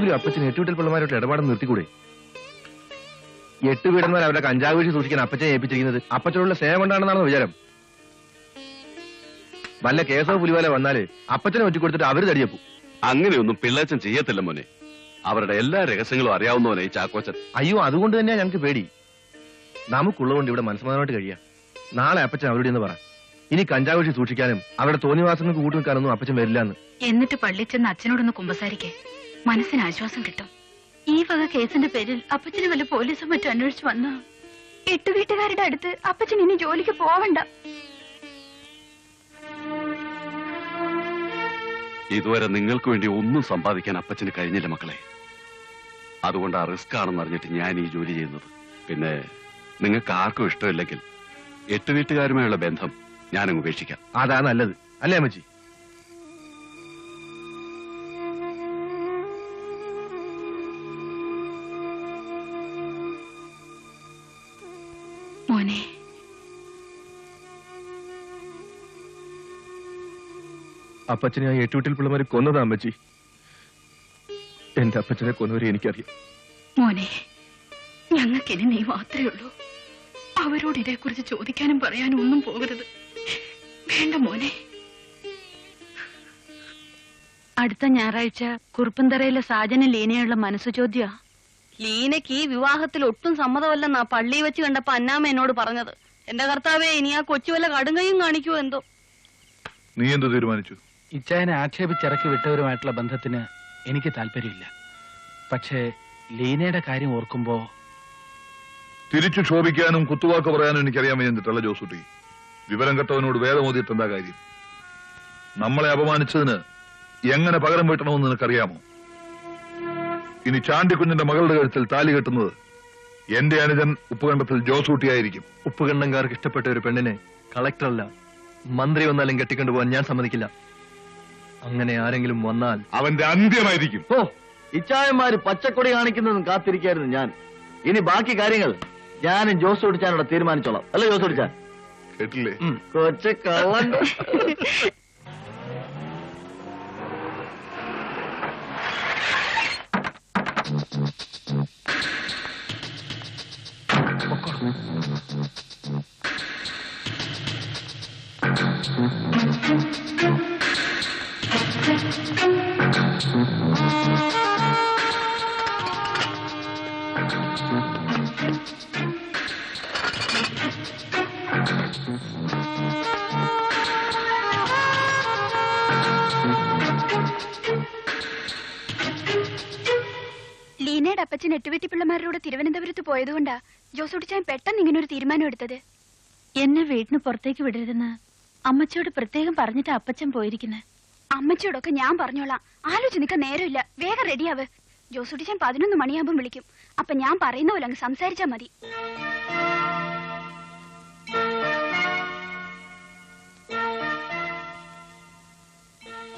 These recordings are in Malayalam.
ഇനിയെങ്കിലും അപ്പച്ചൻ എട്ടുവീട്ടിൽ പിള്ളമാരോട്ട് ഇടപാട് നിർത്തിക്കൂടെ? 8 വീടന്മാർ അവരുടെ കഞ്ചാവ് വീഴ്ച സൂക്ഷിക്കാൻ അപ്പച്ചനെ ഏൽപ്പിച്ചിരിക്കുന്നത് അപ്പച്ചനോടുള്ള സ്നേഹം കൊണ്ടാണെന്നാണ് വിചാരം. വല്ല കേസോ പുലിവാല വന്നാല് അപ്പച്ചനെ ഒറ്റിക്കൊടുത്തിട്ട് അവര് തടിയപ്പു. അങ്ങനെയൊന്നും പിള്ളേച്ചൻ ചെയ്യത്തില്ല മോനെ. അവരുടെ എല്ലാ രഹസ്യങ്ങളും അറിയാവുന്നവനെ ഈ ചാക്കോച്ചൻ. അയ്യോ, അതുകൊണ്ട് തന്നെയാ ഞങ്ങൾക്ക് പേടി. നമുക്കുള്ളതുകൊണ്ട് ഇവിടെ മനസ്സമാധാനമായിട്ട് കഴിയാം. നാളെ അപ്പച്ചൻ അവരുടെ എന്ന് പറ. ഇനി കഞ്ചാവ് വീഴ്ച സൂക്ഷിക്കാനും അവരുടെ തോന്നിവാസങ്ങൾക്ക് കൂട്ടു നിൽക്കാനൊന്നും അപ്പച്ചൻ വരില്ലെന്ന്. എന്നിട്ട് പള്ളി ചെന്ന് അച്ഛനോടൊന്ന് കുമ്പസാരിക്കേ, മനസ്സിന് ആശ്വാസം കിട്ടും. ഈ വക കേസിന്റെ പേരിൽ അപ്പച്ചന് വല്ല പോലീസും മറ്റും അന്വേഷിച്ചു വന്ന 8 വീട്ടുകാരുടെ അടുത്ത് അപ്പച്ചൻ ഇനി ജോലിക്ക് പോവണ്ട. ഇതുവരെ നിങ്ങൾക്ക് വേണ്ടി ഒന്നും സമ്പാദിക്കാൻ അപ്പച്ചന് കഴിഞ്ഞില്ല മക്കളെ. അതുകൊണ്ട് ആ റിസ്ക് ആണെന്ന് അറിഞ്ഞിട്ട് ഞാൻ ഈ ജോലി ചെയ്യുന്നത്. പിന്നെ നിങ്ങൾക്ക് ആർക്കും ഇഷ്ടമില്ലെങ്കിൽ 8 വീട്ടുകാരുമായുള്ള ബന്ധം ഞാനങ്ങ് ഉപേക്ഷിക്കാം. അതാ നല്ലത്, അല്ലേ അമ്മച്ചി? മോനെ, അപ്പച്ചനെ ആ 8 വീട്ടിൽ പിള്ളമാര് കൊന്നതാ അമ്മച്ചി. എന്റെ അപ്പച്ചനെ കൊന്നവരെ എനിക്കറിയാം. മോനെ, ഞങ്ങൾക്കിനി നീ മാത്രമേ ഉള്ളൂ. അവരോട് ഇതേക്കുറിച്ച് ചോദിക്കാനും പറയാനും ഒന്നും പോകരുത്. വേണ്ട മോനെ. അടുത്ത ഞായറാഴ്ച കുറുപ്പന്തറയിലെ സാജന ലീനയുള്ള മനസ്സു ചോദ്യ. ലീനയ്ക്ക് ഈ വിവാഹത്തിൽ ഒട്ടും സമ്മതമല്ലെന്നാ പള്ളി വെച്ച് കണ്ടപ്പോ അന്നാമ്മ എന്നോട് പറഞ്ഞത്. എന്റെ കർത്താവേ, ഇനി ആ കൊച്ചു വല്ല കടുങ്കയും കാണിക്കുമോ എന്തോ. നീ എന്ത് തീരുമാനിച്ചു? ഇച്ചായനെ ആക്ഷേപിച്ചിറക്കി വിട്ടവരുമായിട്ടുള്ള ബന്ധത്തിന് എനിക്ക് താല്പര്യമില്ല. പക്ഷേ ലീനയുടെ കാര്യം ഓർക്കുമ്പോ തിരിച്ചു ക്ഷോഭിക്കാനും കുത്തുവാക്ക് പറയാനും എനിക്കറിയാൻ എന്നിട്ടല്ല ജോസൂട്ടി. വിവരം കെട്ടവനോട് വേദമോദിയിട്ട് എന്താ കാര്യം? നമ്മളെ അപമാനിച്ചതിന് എങ്ങനെ പകരം വീട്ടണമെന്ന് നിനക്കറിയാമോ? ഇനി ചാണ്ടിക്കുഞ്ഞിന്റെ മകളുടെ കഴുത്തിൽ താലി കെട്ടുന്നത് എന്റെ അനുജൻ ഉപ്പുകണ്ടത്തിൽ ജോസൂട്ടിയായിരിക്കും. ഉപ്പുകണ്ടംകാർക്ക് ഇഷ്ടപ്പെട്ട ഒരു പെണ്ണിനെ കളക്ടറല്ല മന്ത്രി വന്നാലും കെട്ടിക്കൊണ്ടുപോകാൻ ഞാൻ സമ്മതിക്കില്ല. അങ്ങനെ ആരെങ്കിലും വന്നാൽ അവന്റെ അന്ത്യമായിരിക്കും. ഓ, ഇച്ചായന്മാര് പച്ചക്കൊടി കാണിക്കുന്നതും കാത്തിരിക്കായിരുന്നു ഞാൻ. ഇനി ബാക്കി കാര്യങ്ങൾ ഞാനും ജോസൂട്ടിച്ചാനോട് തീരുമാനിച്ചോളാം. അല്ലേ ജോസൂട്ടിച്ചാൻ? കേട്ടില്ലേ? കൊച്ച കള്ളൻ. ലീനയുടെ അപ്പച്ചൻ 8 വീട്ടി പിള്ളമാരോട് തിരുവനന്തപുരത്ത് പോയതുകൊണ്ടാ ജോസൂട്ടിച്ചാൻ പെട്ടെന്ന് ഇങ്ങനൊരു തീരുമാനം എടുത്തത്. എന്നെ വീടിന് പുറത്തേക്ക് വിടരുതെന്ന് അമ്മച്ചിയോട് പ്രത്യേകം പറഞ്ഞിട്ട് അപ്പച്ചൻ പോയിരിക്കുന്നത്. അമ്മച്ചിയോടൊക്കെ ഞാൻ പറഞ്ഞോളാം. ആലോചിച്ച് നിൽക്കാൻ നേരമില്ല. വേഗം റെഡിയാവ്. ജോസൂട്ടിച്ചാൻ 11 മണിയാകുമ്പോൾ വിളിക്കും. അപ്പൊ ഞാൻ പറയുന്ന പോലെ അങ്ങ് സംസാരിച്ചാ മതി.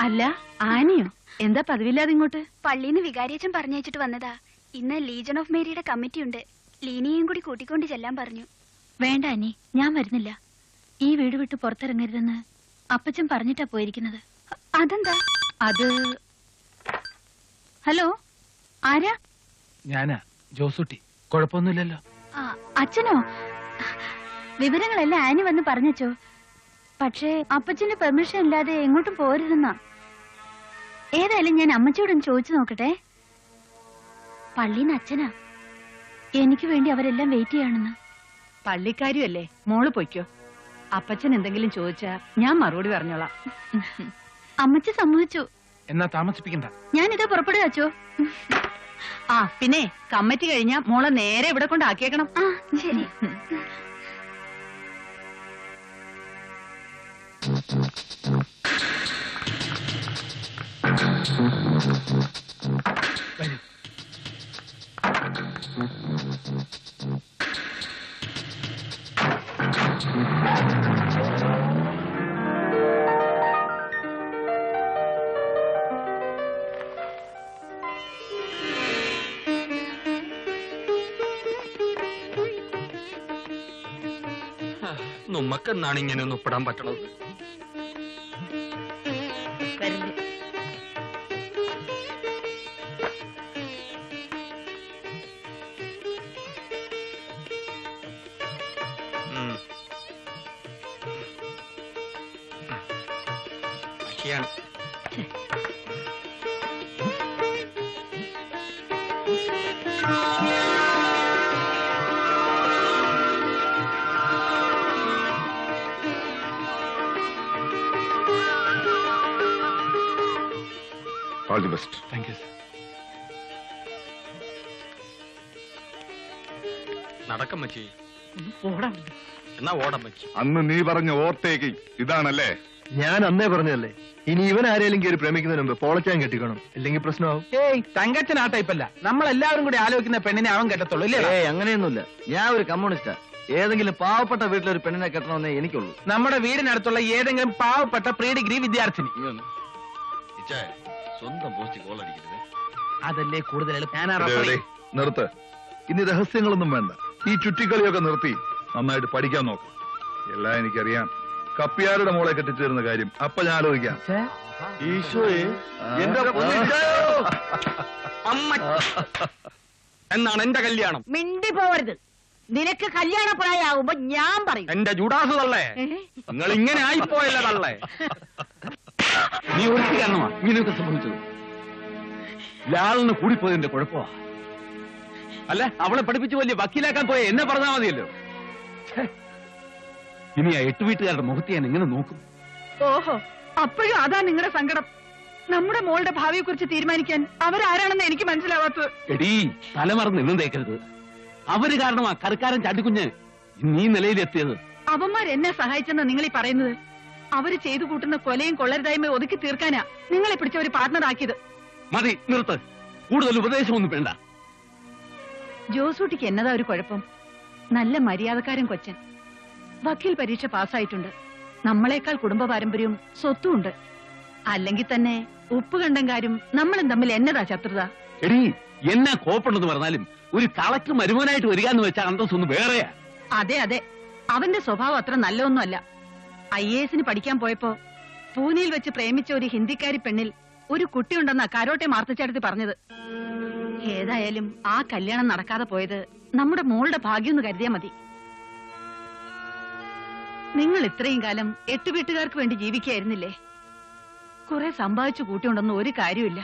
അല്ല, ആനയോ? എന്താ പതിവില്ലാതെ ഇങ്ങോട്ട്? പള്ളിന്ന് വികാരിയച്ഛൻ പറഞ്ഞയച്ചിട്ട് വന്നതാ. ഇന്ന് ലീജൺ ഓഫ് മേരിയുടെ കമ്മിറ്റി ഉണ്ട്. ലീനയും കൂടി കൂട്ടിക്കൊണ്ട് ചെല്ലാൻ പറഞ്ഞു. വേണ്ട അനി, ഞാൻ വരുന്നില്ല. ഈ വീട് വിട്ട് പുറത്തിറങ്ങരുതെന്ന് അപ്പച്ചൻ പറഞ്ഞിട്ടാ പോയിരിക്കുന്നത്. അതെന്താ? അത് ഹലോ, ആരാ? ഞാനാ ജോസൂട്ടി. കുഴപ്പമൊന്നുമില്ലല്ലോ. അച്ഛനോ? വിവരങ്ങളെല്ലാം ആനി വന്ന് പറഞ്ഞോ. പക്ഷേ അപ്പച്ചന്റെ പെർമിഷൻ ഇല്ലാതെ എങ്ങോട്ടും പോരുതെന്നാ. ഏതായാലും ഞാൻ അമ്മച്ചിയോടൊന്ന് ചോദിച്ചു നോക്കട്ടെ. പള്ളിന്ന് അച്ഛനാ. എനിക്ക് വേണ്ടി അവരെല്ലാം വെയിറ്റ് ചെയ്യാണെന്ന്. പള്ളിക്കാരിയല്ലേ, മോള് പൊയ്ക്കോ. അപ്പച്ചൻ എന്തെങ്കിലും ചോദിച്ചാ ഞാൻ മറുപടി പറഞ്ഞോളാം. അമ്മച്ചി സമ്മതിച്ചു. എന്നാ താമസിപ്പിക്കണ്ട. ഞാനിത് പുറപ്പെടുക അച്ചോ. ആ പിന്നെ കമ്മിറ്റി കഴിഞ്ഞാ മോളെ നേരെ ഇവിടെ കൊണ്ടാക്കിയേക്കണം. ശരി. വരൂ. നമ്മക്കെന്നാണ് ഇങ്ങനെ ഒന്ന് ഒപ്പിടാൻ പറ്റണത്? പക്ഷിയാണ്. All the best. Thank you sir. നടക്കമ്മച്ചി. എന്നാ ഓടമ്മച്ചി. അന്ന് നീ പറഞ്ഞ ഓർത്തേക്ക് ഇതാണല്ലേ? ഞാൻ അന്നേ പറഞ്ഞതല്ലേ, ഇനി ഇവൻ ആരെങ്കിലും കയറി പ്രേമിക്കുന്നതിന് മുമ്പ് പോളച്ചാൻ കെട്ടിക്കണം, ഇല്ലെങ്കിൽ പ്രശ്നമാവും. ഏയ് തങ്കച്ചൻ ആ ടൈപ്പല്ല. നമ്മളെല്ലാവരും കൂടി ആലോചിക്കുന്ന പെണ്ണിനെ അവൻ കെട്ടത്തുള്ളൂ ഇല്ലേ? ഏയ് അങ്ങനെയൊന്നുമില്ല. ഞാൻ ഒരു കമ്മ്യൂണിസ്റ്റാ. ഏതെങ്കിലും പാവപ്പെട്ട വീട്ടിലൊരു പെണ്ണിനെ കെട്ടണമെന്നേ എനിക്കുള്ളൂ. നമ്മുടെ വീടിനടുത്തുള്ള ഏതെങ്കിലും പാവപ്പെട്ട പ്രീ ഡിഗ്രി വിദ്യാർത്ഥിനി. സ്വന്തം പോസ്റ്റ് കോളടിക്കരുത്. അതല്ലേ കൂടുതൽ നിർത്ത്. ഇനി രഹസ്യങ്ങളൊന്നും വേണ്ട. ഈ ചുറ്റിക്കളിയൊക്കെ നിർത്തി നന്നായിട്ട് പഠിക്കാൻ നോക്ക്. എല്ലാം എനിക്കറിയാം. കപ്പിയാരുടെ മോളെ കെട്ടിച്ചേരുന്ന കാര്യം അപ്പൊ ഞാൻ ആലോചിക്കാം. ഈശോയെ, എന്റെ അമ്മ എന്നാണ് എന്റെ കല്യാണം. മിണ്ടി പോവരുത്. നിനക്ക് കല്യാണ പ്രായമാകുമ്പോ ഞാൻ പറയും. എന്റെ ജുഡാസ് തള്ളേ, നിങ്ങൾ ഇങ്ങനെ ആയിപ്പോയല്ലേ തള്ളേ. നീ ഒരു കാരണമാ ഇങ്ങനെയൊക്കെ സംഭവിച്ചത്. ലാളിന് കൂടിപ്പോയതിന്റെ കുഴപ്പമാ. അല്ല, അവളെ പഠിപ്പിച്ച് വലിയ വക്കീലാക്കാൻ പോയ എന്നെ പറഞ്ഞാൽ മതിയല്ലോ. ഇനി ആ 8 വീട്ടുകാരുടെ മുഖത്ത് ഞാൻ എങ്ങനെ നോക്കും? ഓഹോ, അപ്പോഴും അതാ നിങ്ങളുടെ സങ്കടം. നമ്മുടെ മോളുടെ ഭാവിയെ കുറിച്ച് തീരുമാനിക്കാൻ അവരാരാണെന്ന് എനിക്ക് മനസ്സിലാവാത്തത്. എടീ, തലമറന്ന് നിന്നും തേക്കരുത്. അവര് കാരണമാ കറുക്കാരൻ ചാട്ടിക്കുഞ്ഞ് നീ നിലയിലെത്തിയത്. അവന്മാരെന്നെ സഹായിച്ചെന്നാ നിങ്ങൾ ഈ പറയുന്നത്? അവര് ചെയ്തു കൂട്ടുന്ന കൊലയും കൊള്ളരുതായ്മയും ഒതുക്കി തീർക്കാനാ നിങ്ങളെ പിടിച്ച ഒരു പാർട്ണർ ആക്കിയത്. മതി, നിർത്ത്. കൂടുതൽ ഉപദേശമൊന്നും വേണ്ട. ജോസൂട്ടിക്ക് എന്നതാ ഒരു കുഴപ്പം? നല്ല മര്യാദക്കാരൻ കൊച്ചൻ, വക്കീൽ പരീക്ഷ പാസ്സായിട്ടുണ്ട്, നമ്മളെക്കാൾ കുടുംബ പാരമ്പര്യവും സ്വത്തും ഉണ്ട്. അല്ലെങ്കിൽ തന്നെ ഉപ്പ് കണ്ടങ്കാരും നമ്മളും തമ്മിൽ എന്നതാ ശത്രുത? എടീ, എന്നാ കോപ്പുണ്ടെന്ന് പറഞ്ഞാലും ഒരു കളക്ടർ മരുമോനായിട്ട് വരിക എന്ന് വെച്ചാൽ അന്തസ്സൊന്ന് വേറെയാ. അതെ അതെ, അവന്റെ സ്വഭാവം അത്ര നല്ലതൊന്നുമല്ല. IAS പഠിക്കാൻ പോയപ്പോ പൂനെയിൽ വെച്ച് പ്രേമിച്ച ഒരു ഹിന്ദിക്കാരി പെണ്ണിൽ ഒരു കുട്ടിയുണ്ടെന്നാ കരോട്ടെ മാർത്തച്ചാടത്തി പറഞ്ഞത്. ഏതായാലും ആ കല്യാണം നടക്കാതെ പോയത് നമ്മുടെ മോളുടെ ഭാഗ്യം എന്ന് കരുതിയാ മതി. നിങ്ങൾ ഇത്രയും കാലം 8 വീട്ടുകാർക്ക് വേണ്ടി ജീവിക്കായിരുന്നില്ലേ? കുറെ സമ്പാദിച്ചു കൂട്ടിയുണ്ടെന്ന് ഒരു കാര്യമില്ല.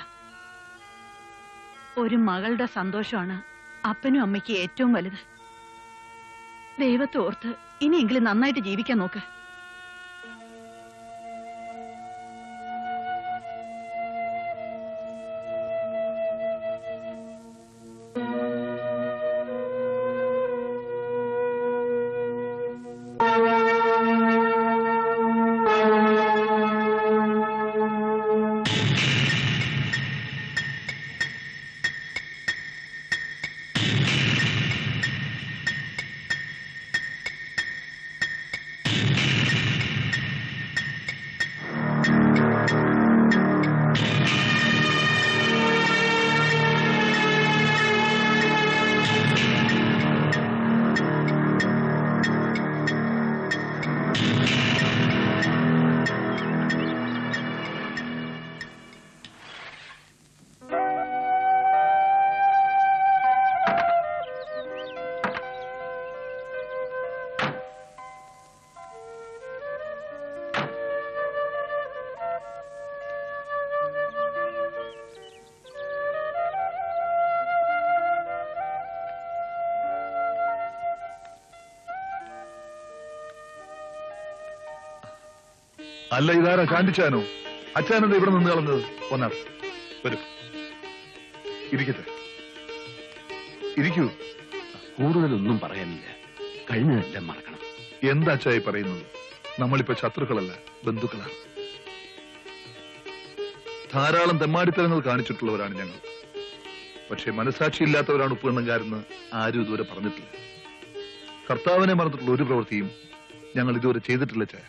ഒരു മകളുടെ സന്തോഷമാണ് അപ്പനും അമ്മയ്ക്ക് ഏറ്റവും വലുത്. ദൈവത്തെ ഓർത്ത് ഇനിയെങ്കിലും നന്നായിട്ട് ജീവിക്കാൻ നോക്ക്. അല്ല, ഇതാരാ? ശാന്തിച്ചാനോ? അച്ഛനെന്താ ഇവിടെ നിന്ന് കളഞ്ഞത്? ഒന്നാ വരൂ, ഇരിക്കട്ടെ, ഇരിക്കൂ. കൂടുതലൊന്നും പറയാനില്ല. കഴിഞ്ഞതെല്ലാം മറക്കണം. എന്താ അച്ഛായി പറയുന്നത്? നമ്മളിപ്പോ ശത്രുക്കളല്ല, ബന്ധുക്കളാണ്. ധാരാളം തെമ്മാടിത്തരങ്ങൾ കാണിച്ചിട്ടുള്ളവരാണ് ഞങ്ങൾ. പക്ഷെ മനസാക്ഷിയില്ലാത്തവരാണ് ഉപ്പുകണ്ണങ്കാരെന്ന് ആരും ഇതുവരെ പറഞ്ഞിട്ടില്ല. കർത്താവിനെ മറന്നിട്ടുള്ള ഒരു പ്രവൃത്തിയും ഞങ്ങൾ ഇതുവരെ ചെയ്തിട്ടില്ല ചായ.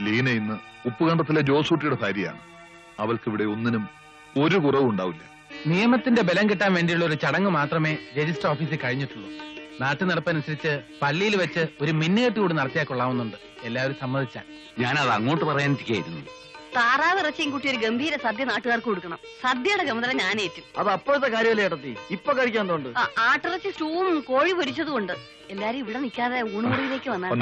ലീന ഇന്ന് ഉപ്പുകണ്ടത്തിലെ ജോസൂട്ടിയുടെ ഭാര്യയാണ്. അവൾക്കിവിടെ ഒന്നിനും ഒരു കുറവും ഉണ്ടാവില്ല. നിയമത്തിന്റെ ബലം കിട്ടാൻ വേണ്ടിയുള്ള ഒരു ചടങ്ങ് മാത്രമേ രജിസ്റ്റർ ഓഫീസിൽ കഴിഞ്ഞിട്ടുള്ളൂ. നാട്ടു നടപ്പനുസരിച്ച് പള്ളിയിൽ വെച്ച് ഒരു മിന്നുകെട്ട് കൂടി നടത്തിയാൽ കൊള്ളാവുന്നുണ്ട്. എല്ലാവരും സമ്മതിച്ചാൽ. ഞാനത് അങ്ങോട്ട് പറയാനിരിക്കുകയായിരുന്നു. താറാവ് ഇറച്ചിയും കൂട്ടി ഒരു ഗംഭീര സദ്യ നാട്ടുകാർക്ക് കൊടുക്കണം. സദ്യയുടെ ചുമതല ഞാൻ ഏറ്റു. അത് അപ്പോഴത്തെ കാര്യമല്ലേ ഏട്ടത്തി, ഇപ്പൊ കഴിക്കാൻ തോണ്ട്. ആട്ടിറച്ചി സ്റ്റൂവും കോഴി പൊരിച്ചതും ഉണ്ട്. എല്ലാരും ഇവിടെ നിൽക്കാതെ ഊണുമുറിയിലേക്ക് വന്നാൽ